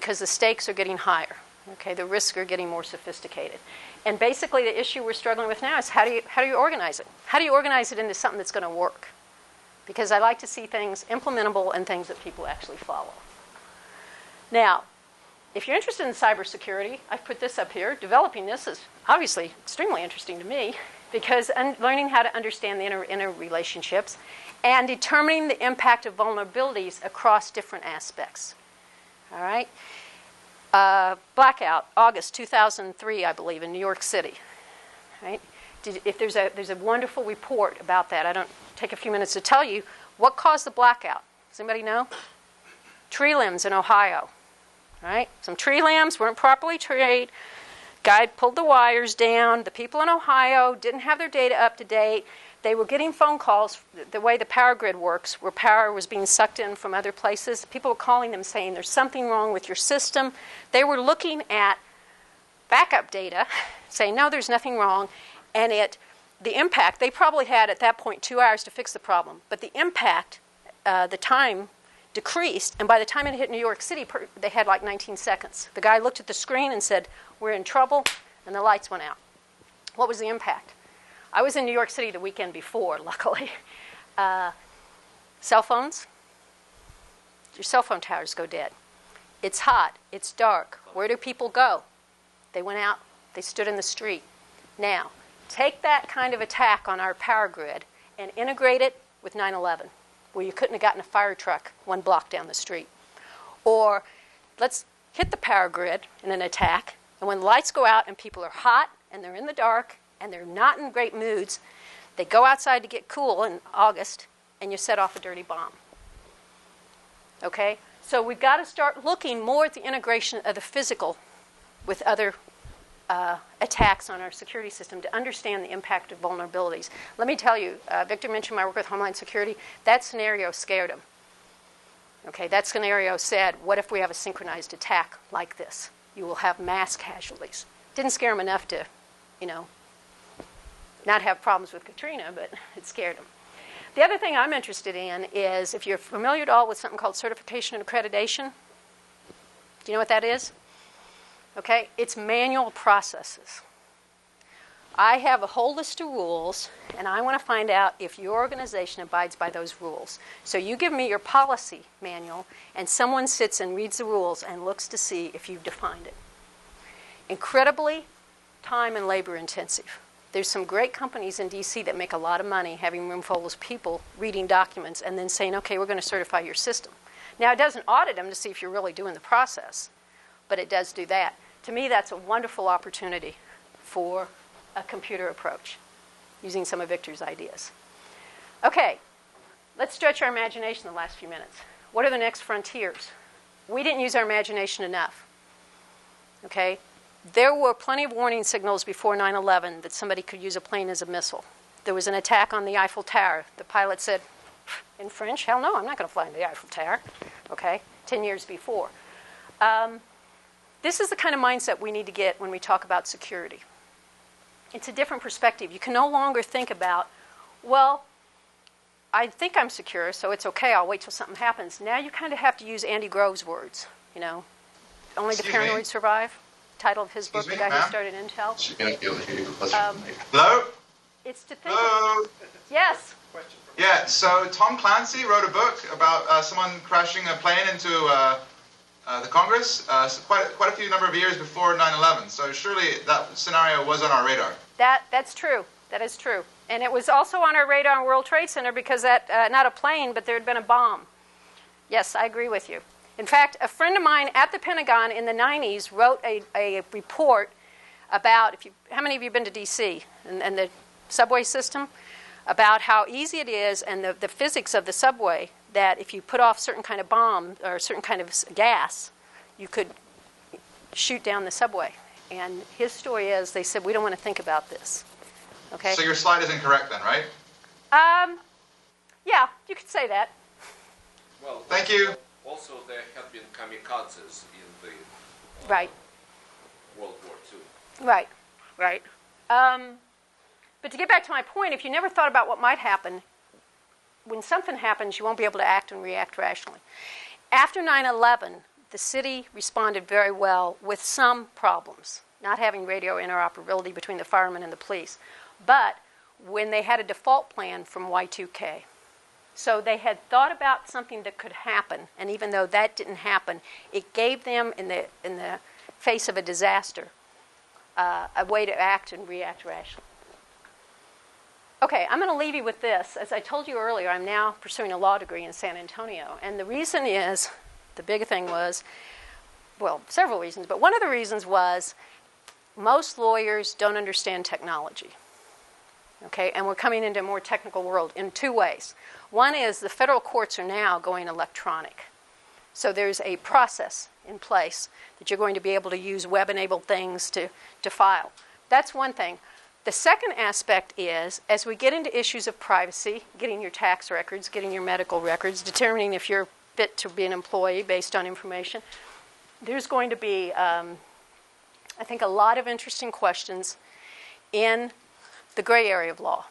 because the stakes are getting higher. Okay, the risks are getting more sophisticated. And basically the issue we're struggling with now is how do you organize it? How do you organize it into something that's going to work? Because I like to see things implementable and things that people actually follow. Now, if you're interested in cybersecurity, I've put this up here. Developing this is obviously extremely interesting to me because learning how to understand the interrelationships and determining the impact of vulnerabilities across different aspects. All right? Blackout, August 2003, I believe, in New York City. Right? If there's a wonderful report about that. I don't take a few minutes to tell you what caused the blackout. Does anybody know? Tree limbs in Ohio. Right? Some tree limbs weren't properly treated. Guy pulled the wires down. The people in Ohio didn't have their data up to date. They were getting phone calls, the way the power grid works, where power was being sucked in from other places. People were calling them saying, there's something wrong with your system. They were looking at backup data, saying, no, there's nothing wrong. And the impact, they probably had at that point 2 hours to fix the problem. But the impact, the time decreased. And by the time it hit New York City, they had like 19 seconds. The guy looked at the screen and said, we're in trouble. And the lights went out. What was the impact? I was in New York City the weekend before, luckily. Cell phones, your cell phone towers go dead. It's hot. It's dark. Where do people go? They went out. They stood in the street. Now, take that kind of attack on our power grid and integrate it with 9/11, where you couldn't have gotten a fire truck 1 block down the street. Or let's hit the power grid in an attack, and when the lights go out and people are hot and they're in the dark, and they're not in great moods, they go outside to get cool in August, and you set off a dirty bomb. Okay? So we've got to start looking more at the integration of the physical with other attacks on our security system to understand the impact of vulnerabilities. Let me tell you, Victor mentioned my work with Homeland Security. That scenario scared him. Okay? That scenario said, what if we have a synchronized attack like this? You will have mass casualties. Didn't scare him enough to, not have problems with Katrina, but it scared them. The other thing I'm interested in is if you're familiar at all with something called certification and accreditation. Do you know what that is? Okay, it's manual processes. I have a whole list of rules, and I want to find out if your organization abides by those rules. So you give me your policy manual, and someone sits and reads the rules and looks to see if you've defined it. Incredibly time and labor intensive. There's some great companies in D.C. that make a lot of money having roomfuls of people reading documents and then saying, okay, we're going to certify your system. Now, it doesn't audit them to see if you're really doing the process, but it does do that. To me, that's a wonderful opportunity for a computer approach using some of Victor's ideas. Okay, let's stretch our imagination the last few minutes. What are the next frontiers? We didn't use our imagination enough. Okay? There were plenty of warning signals before 9/11 that somebody could use a plane as a missile. There was an attack on the Eiffel Tower. The pilot said, in French, hell no, I'm not going to fly into the Eiffel Tower. Okay, 10 years before. This is the kind of mindset we need to get when we talk about security. It's a different perspective. You can no longer think about, well, I think I'm secure, so it's okay, I'll wait till something happens. Now you kind of have to use Andy Grove's words, only the paranoid survive. Title of his book, The Guy Who Started Intel. Hello? It's to think. Hello? Yes. Yeah, so Tom Clancy wrote a book about someone crashing a plane into the Congress quite a few number of years before 9/11. So surely that scenario was on our radar. That's true. That is true. And it was also on our radar in World Trade Center because that, not a plane, but there had been a bomb. Yes, I agree with you. In fact, a friend of mine at the Pentagon in the 90s wrote a report about, how many of you have been to D.C. and the subway system? About how easy it is and the physics of the subway, that if you put off certain kind of bomb or certain kind of gas, you could shoot down the subway. And his story is, they said, we don't want to think about this. Okay? So your slide is incorrect then, right? Yeah, you could say that. Well, thank you. Also, there have been kamikazes in the right. World War II. Right, right. But to get back to my point, if you never thought about what might happen, when something happens, you won't be able to act and react rationally. After 9/11, the city responded very well with some problems, not having radio interoperability between the firemen and the police, but when they had a default plan from Y2K. So they had thought about something that could happen, and even though that didn't happen, it gave them, in the face of a disaster, a way to act and react rationally. Okay, I'm going to leave you with this. As I told you earlier, I'm now pursuing a law degree in San Antonio, and the reason is, the big thing was, well, several reasons, but one of the reasons was most lawyers don't understand technology. Okay, and we're coming into a more technical world in two ways. One is the federal courts are now going electronic. So there's a process in place that you're going to be able to use web-enabled things to file. That's one thing. The second aspect is, as we get into issues of privacy, getting your tax records, getting your medical records, determining if you're fit to be an employee based on information, there's going to be, I think, a lot of interesting questions in the gray area of law.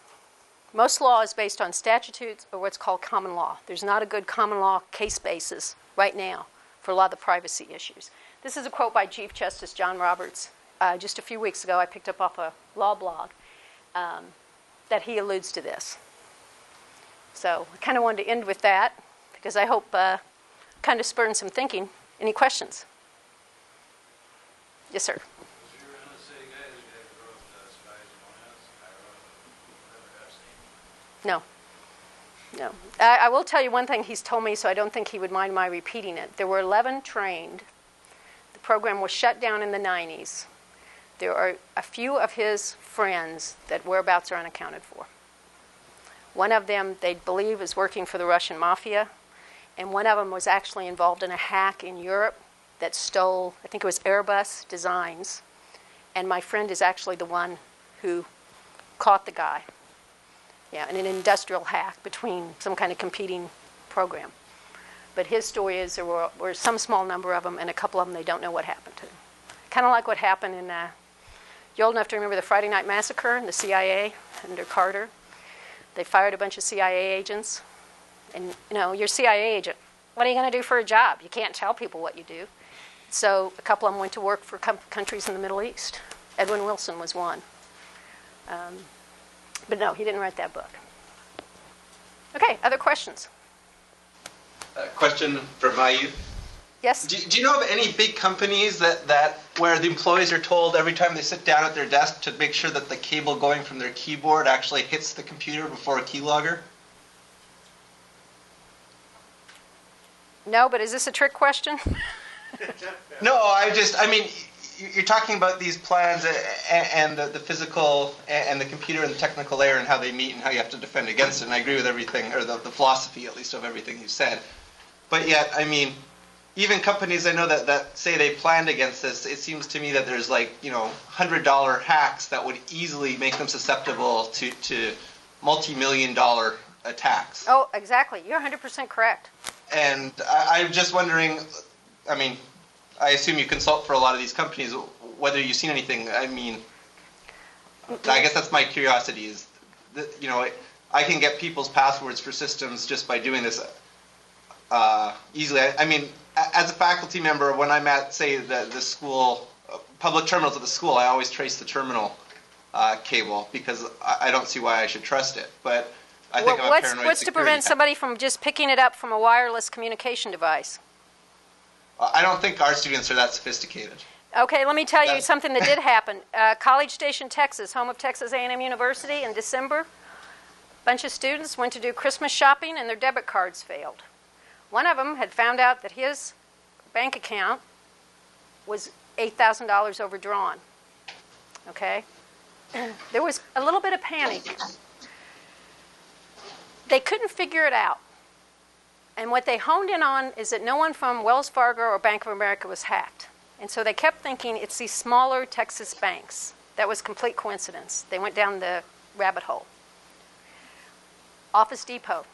Most law is based on statutes or what's called common law. There's not a good common law case basis right now for a lot of the privacy issues. This is a quote by Chief Justice John Roberts. Just a few weeks ago, I picked up off a law blog that he alludes to this. So I kind of wanted to end with that because I hope kind of spurred some thinking. Any questions? Yes, sir. No. No. I will tell you one thing he's told me, so I don't think he would mind my repeating it. There were 11 trained. The program was shut down in the 90s. There are a few of his friends that whereabouts are unaccounted for. One of them, they believe, is working for the Russian mafia, and one of them was actually involved in a hack in Europe that stole, I think it was Airbus designs, and my friend is actually the one who caught the guy. Yeah, in an industrial hack between some kind of competing program. But his story is there were some small number of them, and a couple of them they don't know what happened to. Kind of like what happened in, you old enough to remember the Friday Night Massacre in the CIA under Carter? They fired a bunch of CIA agents. And, you know, you're a CIA agent. What are you going to do for a job? You can't tell people what you do. So a couple of them went to work for countries in the Middle East. Edwin Wilson was one. But no, he didn't write that book. Okay, other questions? Question for Mayu. Yes? Do you know of any big companies that where the employees are told every time they sit down at their desk to make sure that the cable going from their keyboard actually hits the computer before a keylogger? No, but is this a trick question? No, I mean, you're talking about these plans and the physical and the computer and the technical layer and how they meet and how you have to defend against it. And I agree with everything, or the philosophy at least of everything you said. But yet, I mean, even companies I know that say they planned against this, it seems to me that there's like, you know, $100 hacks that would easily make them susceptible to multi-million-dollar attacks. Oh, exactly. You're 100% correct. And I'm just wondering, I mean, I assume you consult for a lot of these companies, whether you've seen anything. I mean, I guess that's my curiosity is, you know, I can get people's passwords for systems just by doing this easily. I mean, as a faculty member, when I'm at, say, the school, public terminals at the school, I always trace the terminal cable because I don't see why I should trust it. But I think I'm a paranoid what's to prevent somebody from just picking it up from a wireless communication device? I don't think our students are that sophisticated. Okay, let me tell you something that did happen. College Station, Texas, home of Texas A&M University, in December, a bunch of students went to do Christmas shopping and their debit cards failed. One of them had found out that his bank account was $8,000 overdrawn. Okay? There was a little bit of panic. They couldn't figure it out. And what they honed in on is that no one from Wells Fargo or Bank of America was hacked. And so they kept thinking it's these smaller Texas banks. That was complete coincidence. They went down the rabbit hole. Office Depot